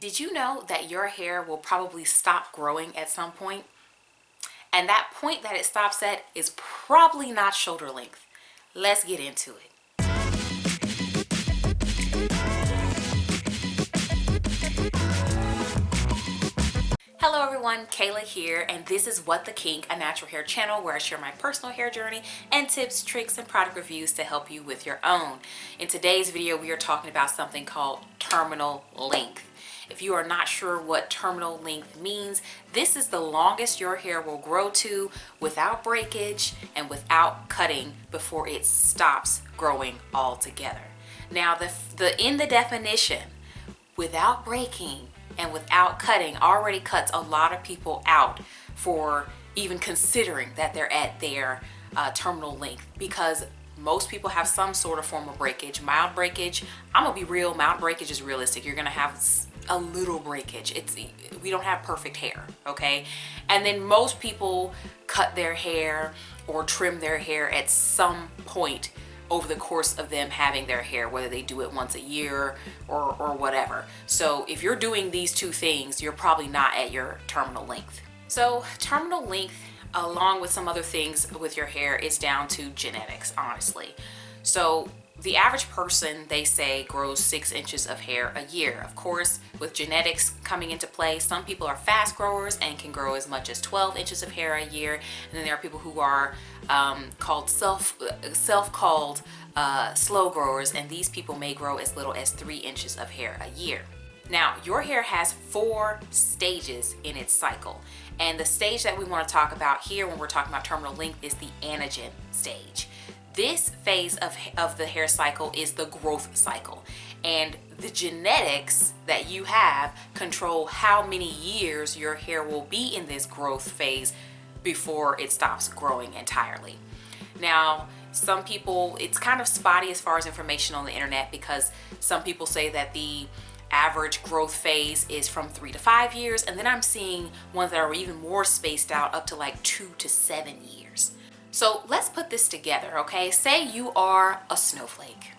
Did you know that your hair will probably stop growing at some point? And that point that it stops at is probably not shoulder length. Let's get into it. Hello everyone, Kayla here, and this is What the Kink, a natural hair channel where I share my personal hair journey and tips, tricks, and product reviews to help you with your own. In today's video, we are talking about something called terminal length. If you are not sure what terminal length means, this is the longest your hair will grow to without breakage and without cutting before it stops growing altogether. Now, in the definition, without breaking and without cutting already cuts a lot of people out for even considering that they're at their terminal length, because most people have some sort of form of breakage. Mild breakage, I'm gonna be real, mild breakage is realistic. You're gonna have a little breakage. We don't have perfect hair, okay? And then most people cut their hair or trim their hair at some point over the course of them having their hair, whether they do it once a year or whatever. So if you're doing these two things, you're probably not at your terminal length. So terminal length, along with some other things with your hair, is down to genetics, honestly. So the average person, they say, grows 6 inches of hair a year. Of course, with genetics coming into play, some people are fast growers and can grow as much as 12 inches of hair a year. And then there are people who are called self-called slow growers, and these people may grow as little as 3 inches of hair a year. Now, your hair has 4 stages in its cycle. And the stage that we want to talk about here when we're talking about terminal length is the anagen stage. This phase of the hair cycle is the growth cycle, and the genetics that you have control how many years your hair will be in this growth phase before it stops growing entirely. Now, some people, it's kind of spotty as far as information on the internet, because some people say that the average growth phase is from 3 to 5 years, and then I'm seeing ones that are even more spaced out, up to like 2 to 7 years. So let's put this together, okay? Say you are a snowflake.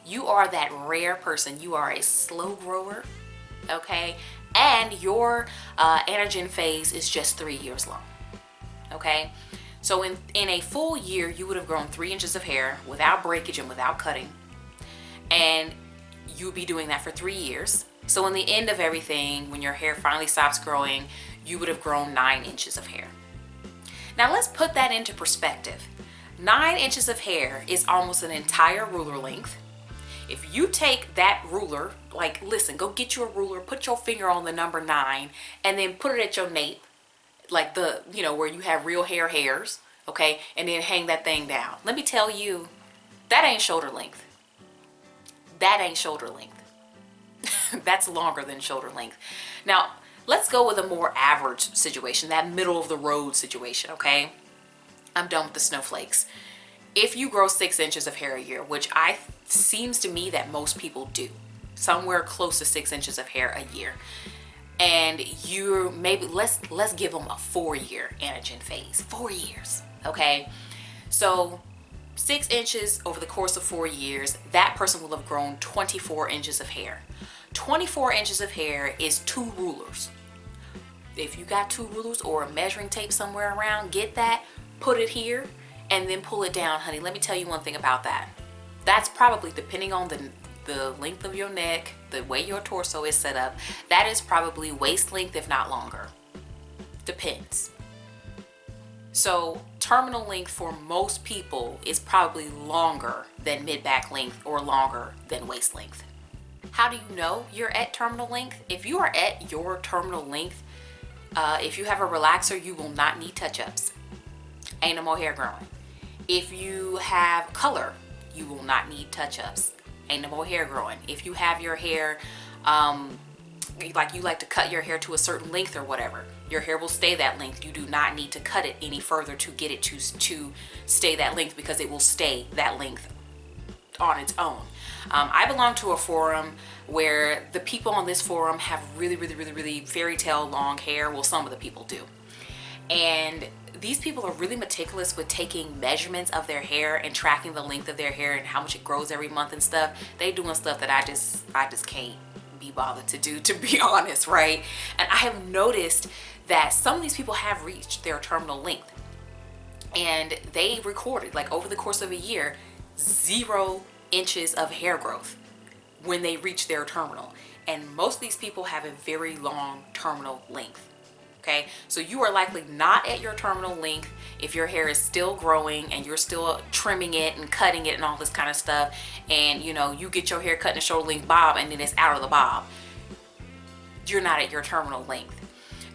You are that rare person. You are a slow grower, okay? And your anagen phase is just 3 years long, okay? So in a full year, you would have grown 3 inches of hair without breakage and without cutting. And you'll be doing that for 3 years. So in the end of everything, when your hair finally stops growing, you would have grown 9 inches of hair. Now let's put that into perspective. 9 inches of hair is almost an entire ruler length. If you take that ruler, like, listen, go get you a ruler, put your finger on the number 9, and then put it at your nape, like where you have real hairs, okay? And then hang that thing down. Let me tell you, that ain't shoulder length. That ain't shoulder length. That's longer than shoulder length. Now, let's go with a more average situation, that middle of the road situation, okay? I'm done with the snowflakes. If you grow 6 inches of hair a year, which seems to me that most people do, somewhere close to 6 inches of hair a year, and you're maybe, let's give them a 4-year anagen phase, 4 years, okay? So 6 inches over the course of 4 years, that person will have grown 24 inches of hair. 24 inches of hair is 2 rulers. If you got 2 rulers or a measuring tape somewhere around, get that, put it here, and then pull it down, honey. Let me tell you one thing about that. That's probably, depending on the length of your neck, the way your torso is set up, that is probably waist length, if not longer. Depends. So terminal length for most people is probably longer than mid-back length or longer than waist length. How do you know you're at terminal length? If you are at your terminal length, if you have a relaxer, you will not need touch-ups. Ain't no more hair growing. If you have color, you will not need touch-ups. Ain't no more hair growing. If you have your hair, like you like to cut your hair to a certain length or whatever, your hair will stay that length. You do not need to cut it any further to get it to stay that length, because it will stay that length on its own. I belong to a forum where the people on this forum have really fairy tale long hair. Well, some of the people do. And these people are really meticulous with taking measurements of their hair and tracking the length of their hair and how much it grows every month and stuff. They doing stuff that I just can't be bothered to do, to be honest, right? And I have noticed that some of these people have reached their terminal length, and they recorded, like, over the course of a year, 0 inches of hair growth when they reach their terminal. And most of these people have a very long terminal length. Okay, so you are likely not at your terminal length if your hair is still growing and you're still trimming it and cutting it and all this kind of stuff, and you know, you get your hair cut in a shoulder length bob and then it's out of the bob. You're not at your terminal length.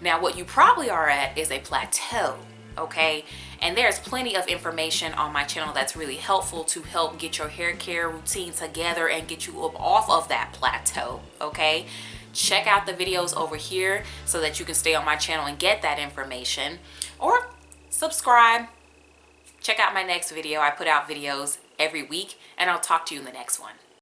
Now what you probably are at is a plateau. Okay, and there's plenty of information on my channel that's really helpful to help get your hair care routine together and get you up off of that plateau. Okay, check out the videos over here so that you can stay on my channel and get that information, or subscribe. Check out my next video. I put out videos every week, and I'll talk to you in the next one.